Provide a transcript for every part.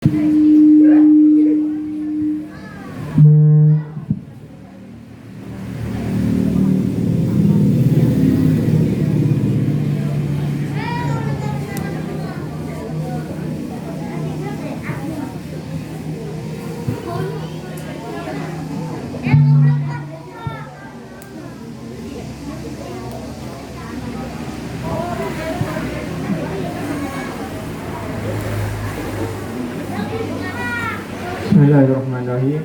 Bismillahirrahmanirrahim.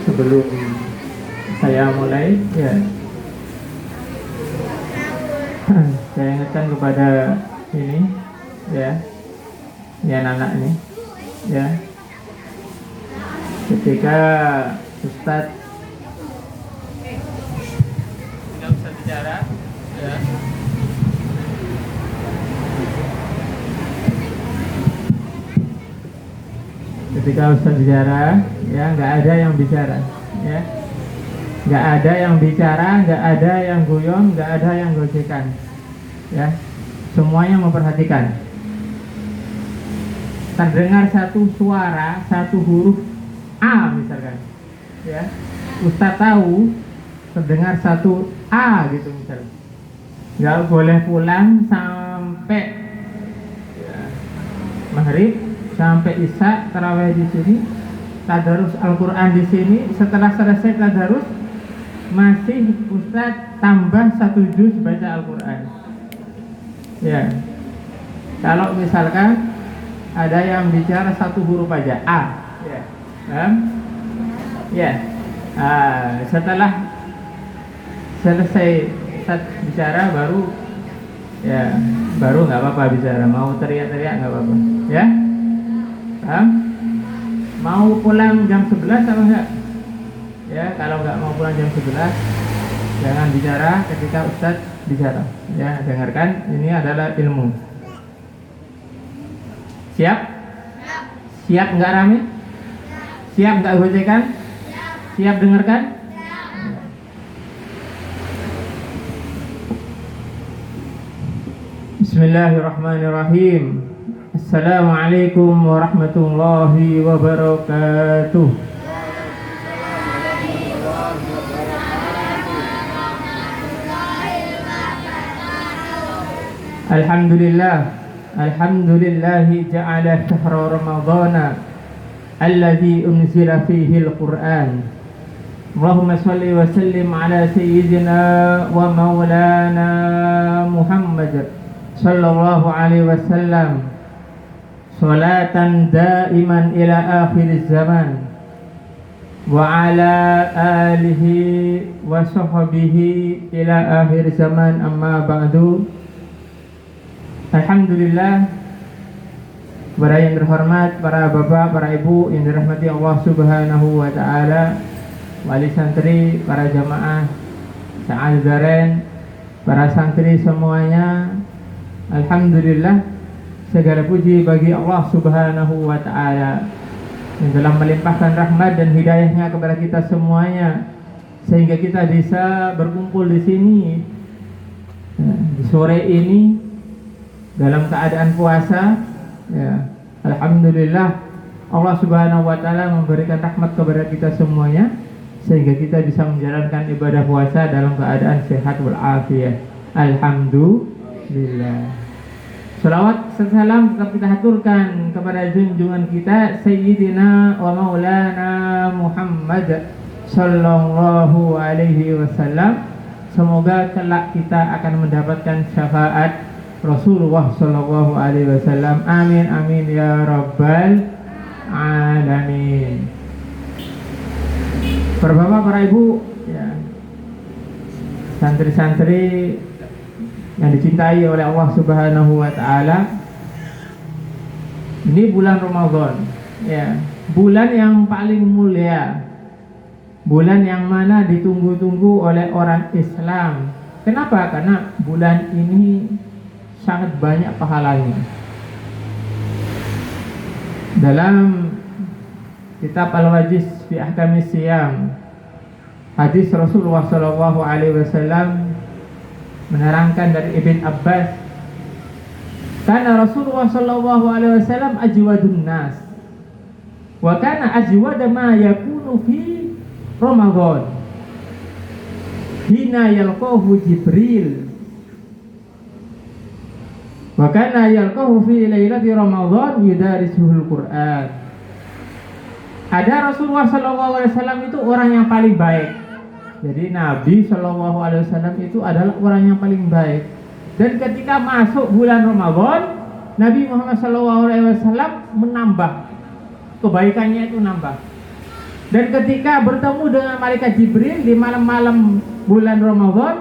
Sebelum saya mulai, saya ingatkan kepada ini, anak-anak ini, ketika Ustadz bicara, ketika Ustadz bicara, nggak ada yang bicara, nggak ada yang bicara, nggak ada yang guyon, nggak ada yang gojekan, semuanya memperhatikan. Terdengar satu suara, satu huruf A misalkan, Ustadz tahu terdengar satu A gitu misalnya, nggak boleh pulang sampai maghrib, sampai isya, tarawih di sini, tadarus Al-Quran di sini. Setelah selesai tadarus, masih Ustadz tambah 1 juz baca Al-Quran. Kalau misalkan ada yang bicara satu huruf aja, A, setelah selesai Ustadz bicara baru nggak apa-apa bicara. Mau teriak-teriak nggak apa-apa, Mau pulang jam 11 apa enggak? Kalau enggak mau pulang jam 11, jangan bicara ketika Ustadz bicara. Dengarkan, ini adalah ilmu. Siap? Siap enggak rame? Siap enggak gojekan? Siap dengarkan? Bismillahirrahmanirrahim. Assalamualaikum warahmatullahi wabarakatuh. Alhamdulillahi ja'ala syahra ramadhana alladhi unzila fihi al-Qur'an. Allahumma salli wa sallim ala sayyidina wa maulana Muhammad sallallahu alaihi wasallam salatan daiman ila akhir zaman wa ala alihi wa sahbihi ila akhir zaman, amma ba'du. Alhamdulillah, para yang terhormat, para bapak, para ibu yang dirahmati Allah subhanahu wa ta'ala, wali santri, para jamaah Sa'ad Daren, para santri semuanya, alhamdulillah, segala puji bagi Allah subhanahu wa ta'ala yang telah melimpahkan rahmat dan hidayahnya kepada kita semuanya, sehingga kita bisa berkumpul di sini di sore ini dalam keadaan puasa. Alhamdulillah, Allah subhanahu wa ta'ala memberikan rahmat kepada kita semuanya, sehingga kita bisa menjalankan ibadah puasa dalam keadaan sehat walafiat. Alhamdulillah. Salawat salam tetap kita haturkan kepada junjungan kita Sayyidina wa Maulana Muhammad sallallahu alaihi wasallam. Semoga kelak kita akan mendapatkan syafaat Rasulullah sallallahu alaihi wasallam. Amin amin ya rabbal alamin. Para bapak, para ibu, santri-santri yang dicintai oleh Allah subhanahu wa ta'ala, ini bulan Ramadan, bulan yang paling mulia, bulan yang mana ditunggu-tunggu oleh orang Islam. Kenapa? Karena bulan ini sangat banyak pahalanya. Dalam kitab Al-Wajiz fi Ahkamis Siyam, hadis Rasulullah sallallahu alaihi wasallam menerangkan dari Ibn Abbas Karena Rasulullah sallallahu alaihi wasallam ajwadun nas. Wa kana ajwada ma yakunu fi Ramadan. Hina yalqahu Jibril. Wa kana yalqahu fi lailati Ramadan yudarisuhul Qur'an. Ada Rasulullah sallallahu alaihi wasallam itu orang yang paling baik. Jadi Nabi sallallahu alaihi wasallam itu adalah orang yang paling baik. Dan ketika masuk bulan Ramadan, Nabi Muhammad sallallahu alaihi wasallam menambah kebaikannya, itu nambah. Dan ketika bertemu dengan malaikat Jibril di malam-malam bulan Ramadan,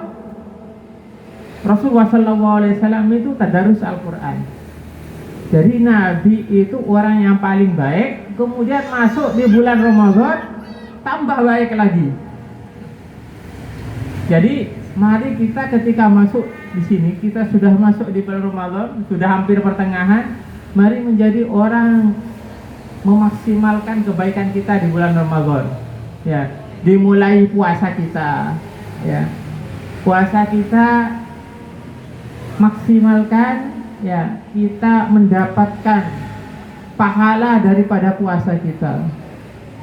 Rasulullah sallallahu alaihi wasallam itu tadarus Al-Qur'an. Jadi Nabi itu orang yang paling baik, kemudian masuk di bulan Ramadan tambah baik lagi. Jadi mari kita ketika masuk di sini, kita sudah masuk di bulan Ramadan, sudah hampir pertengahan, mari menjadi orang memaksimalkan kebaikan kita di bulan Ramadan. Ya, dimulai puasa kita, ya. Puasa kita maksimalkan, ya, kita mendapatkan pahala daripada puasa kita.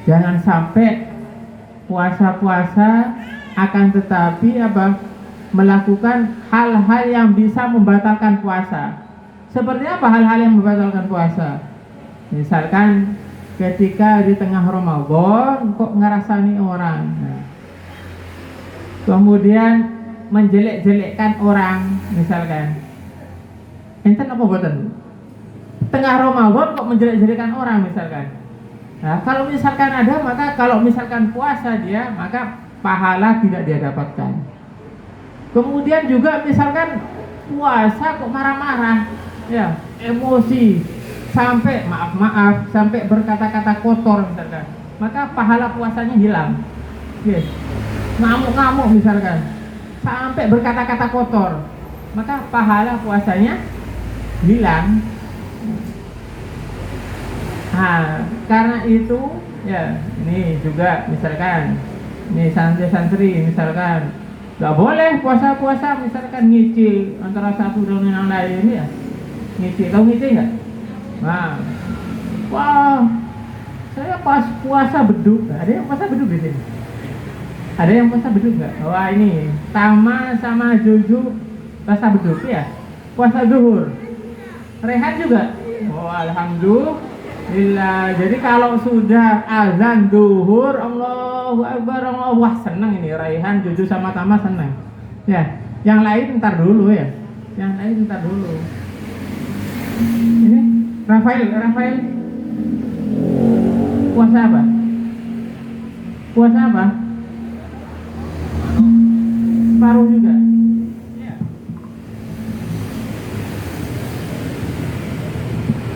Jangan sampai puasa-puasa akan tetapi melakukan hal-hal yang bisa membatalkan puasa. Seperti apa hal-hal yang membatalkan puasa? Misalkan ketika di tengah Ramadan kok ngerasani orang, kemudian menjelek-jelekkan orang, misalkan. Enten apa boten? Tengah Ramadan kok menjelek-jelekkan orang, misalkan. Nah, kalau misalkan ada, maka kalau misalkan puasa dia, maka pahala tidak dia dapatkan. Kemudian juga misalkan puasa kok marah-marah, ya, emosi, sampai maaf-maaf, sampai berkata-kata kotor misalkan, maka pahala puasanya hilang. Yes. Ngamuk-ngamuk misalkan, sampai berkata-kata kotor, maka pahala puasanya hilang. Nah, karena itu, ya, ini juga misalkan, ini santri-santri misalkan, gak boleh puasa-puasa misalkan ngicil antara satu dengan yang lain, ya. Ngicil, tahu ngicil nggak? Nah, wah, saya pas puasa beduk. Ada yang puasa beduk di sini? Ada yang puasa beduk nggak? Wah, ini Tama sama Juju puasa beduk, ya. Puasa zuhur. Rehan juga. Oh, alhamdulillah. Jadi kalau sudah azan zuhur, Allahu Akbar, Allah, wah senang ini. Rehan, Juju sama Tama senang. Ya, yang lain ntar dulu, ya. Yang lain ntar dulu. Ini Rafael, puasa apa? Puasa apa? Separuh juga. Ya.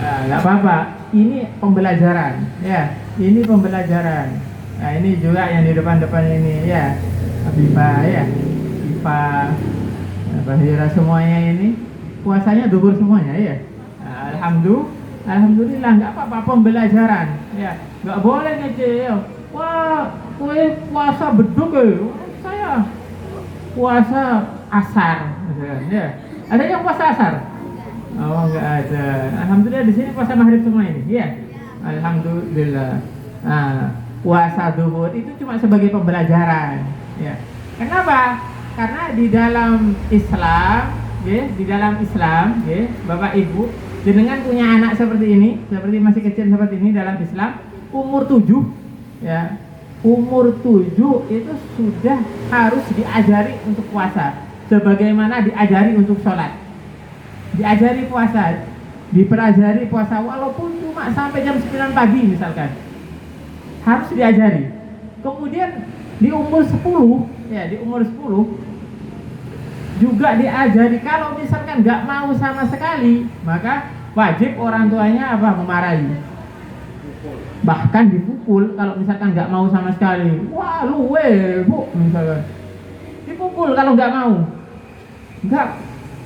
Nah, nggak apa-apa. Ini pembelajaran, ya. Ini pembelajaran. Nah, ini juga yang di depan-depan ini, ya. Abifah, ya. Ipa, Bahira, semuanya ini puasanya duhur semuanya, ya. Nah, Alhamdulillah, nggak apa-apa, pembelajaran, ya. Nggak boleh ngecil. Wah, kue puasa beduk, saya puasa asar, ya. Ada yang puasa asar? Oh, nggak ada. Alhamdulillah di sini puasa maghrib semua ini, ya. Alhamdulillah. Nah, puasa duhur itu cuma sebagai pembelajaran, ya. Kenapa? Karena di dalam Islam, ya, Bapak Ibu, jenengan punya anak seperti ini, seperti masih kecil seperti ini dalam Islam, umur 7, ya, umur 7 itu sudah harus diajari untuk puasa, sebagaimana diajari untuk sholat, diajari puasa, dipelajari puasa, walaupun cuma sampai jam 9 pagi misalkan, harus diajari. Kemudian di umur 10, ya, di umur 10 juga diajari. Kalau misalkan nggak mau sama sekali, maka wajib orang tuanya memarahi, bahkan dipukul. Kalau misalkan nggak mau sama sekali, wah lu bu, misalkan dipukul kalau nggak mau. Nggak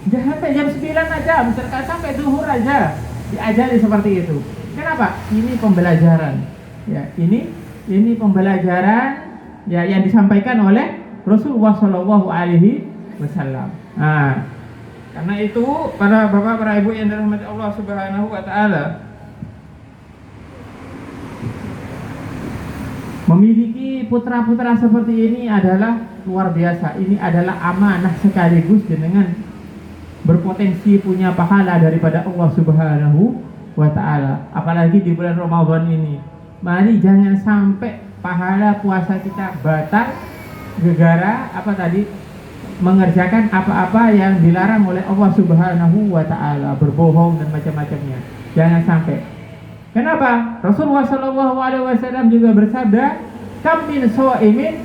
sampai jam 9 aja, misalkan sampai zuhur aja diajari seperti itu. Kenapa? Ini pembelajaran, ya. Ini pembelajaran, ya, yang disampaikan oleh Rasulullah SAW. Nah, Karena itu para bapak, para ibu yang dirahmati Allah Subhanahu wa taala, memiliki putra-putra seperti ini adalah luar biasa. Ini adalah amanah sekaligus dengan berpotensi punya pahala daripada Allah Subhanahu wa taala. Apalagi di bulan Ramadan ini. Mari jangan sampai pahala puasa kita batal gara-gara apa tadi? Mengerjakan apa-apa yang dilarang oleh Allah Subhanahu wa taala, berbohong dan macam-macamnya. Jangan sampai. Kenapa? Rasulullah sallallahu alaihi wasallam juga bersabda, "Kam min shaimin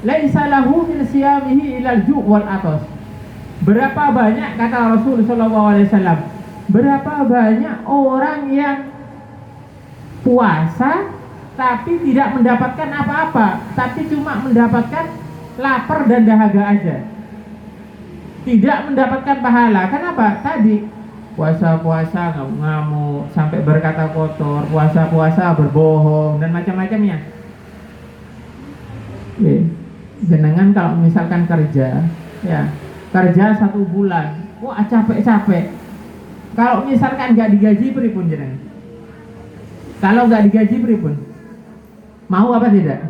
laisa lahu min siyamihi ilal ju' wal atas." Berapa banyak, kata Rasul sallallahu alaihi wasallam, berapa banyak orang yang puasa tapi tidak mendapatkan apa-apa, tapi cuma mendapatkan lapar dan dahaga aja. Tidak mendapatkan pahala. Kenapa? Tadi puasa-puasa ngamuk, sampai berkata kotor, puasa-puasa berbohong dan macam-macamnya. Jenengan kalau misalkan kerja, ya kerja 1 bulan, wah capek-capek. Kalau misalkan nggak digaji pripun jenengan? Kalau nggak digaji pripun? Mau apa tidak?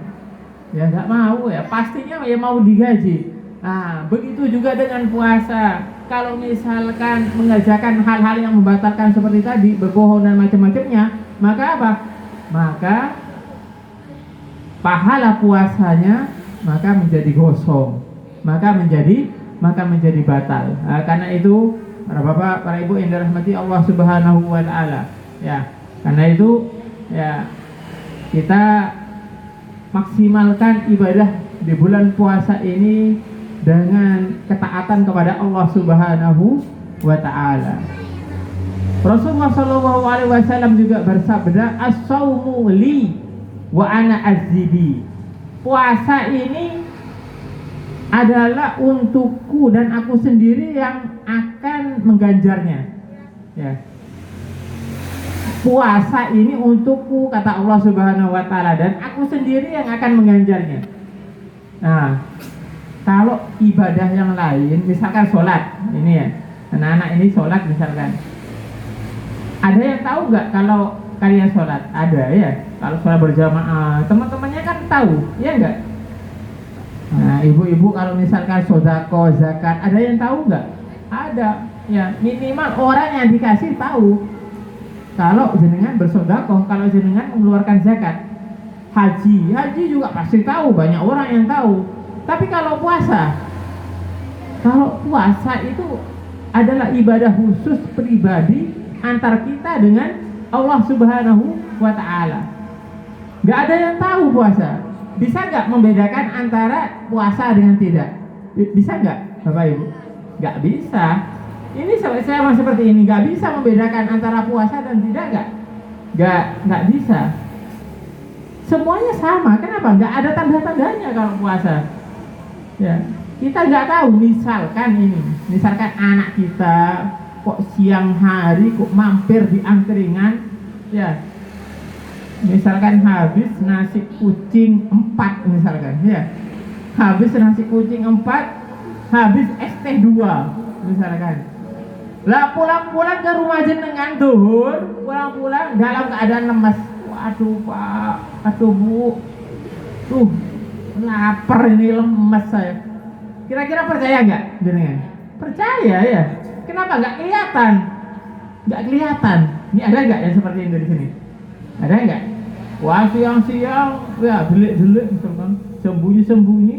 Ya nggak mau ya, pastinya ya mau digaji. Nah, begitu juga dengan puasa. Kalau misalkan mengerjakan hal-hal yang membatalkan seperti tadi, berbohong dan macam-macamnya, maka apa? Maka pahala puasanya maka menjadi gosong, maka menjadi batal. Nah, karena itu para bapak, para ibu yang dirahmati Allah Subhanahu wa taala, ya. Karena itu ya kita maksimalkan ibadah di bulan puasa ini dengan ketaatan kepada Allah Subhanahu wa taala. Rasulullah sallallahu alaihi wasallam juga bersabda, "As-shaumu li wa ana azzibi." Puasa ini adalah untukku dan aku sendiri yang akan mengganjarnya. Ya. Puasa ini untukku, kata Allah Subhanahu wa taala, dan aku sendiri yang akan mengganjarnya. Nah, kalau ibadah yang lain, misalkan sholat, ini ya, anak-anak ini sholat misalkan, ada yang tahu nggak kalau kalian sholat? Ada ya, kalau sholat berjamaah, teman-temannya kan tahu, ya nggak? Nah, ibu-ibu kalau misalkan sodako, zakat, ada yang tahu nggak? Ada, ya minimal orang yang dikasih tahu. Kalau jenengan bersodako, kalau jenengan mengeluarkan zakat, haji juga pasti tahu, banyak orang yang tahu. Tapi kalau puasa itu adalah ibadah khusus pribadi antar kita dengan Allah Subhanahu wa ta'ala. Gak ada yang tahu puasa. Bisa gak membedakan antara puasa dengan tidak? Bisa gak Bapak Ibu? Gak bisa. Ini sama seperti ini, gak bisa membedakan antara puasa dan tidak. Gak bisa. Semuanya sama. Kenapa? Gak ada tanda-tandanya kalau puasa. Ya, kita nggak tahu, misalkan anak kita kok siang hari kok mampir di angkringan, ya, misalkan habis nasi kucing 4 misalkan, ya, habis nasi kucing 4, habis es teh 2 misalkan, lah pulang-pulang ke rumah jenengan duhur, pulang-pulang dalam keadaan lemes. Waduh Pak, aduh Bu, lapar ini, lemes saya. Kira-kira percaya nggak jenengan? Percaya ya. Kenapa nggak kelihatan? Nggak kelihatan. Ini ada nggak yang seperti ini di sini? Ada nggak? Wah, siang-siang ya delik-delik, sembunyi-sembunyi.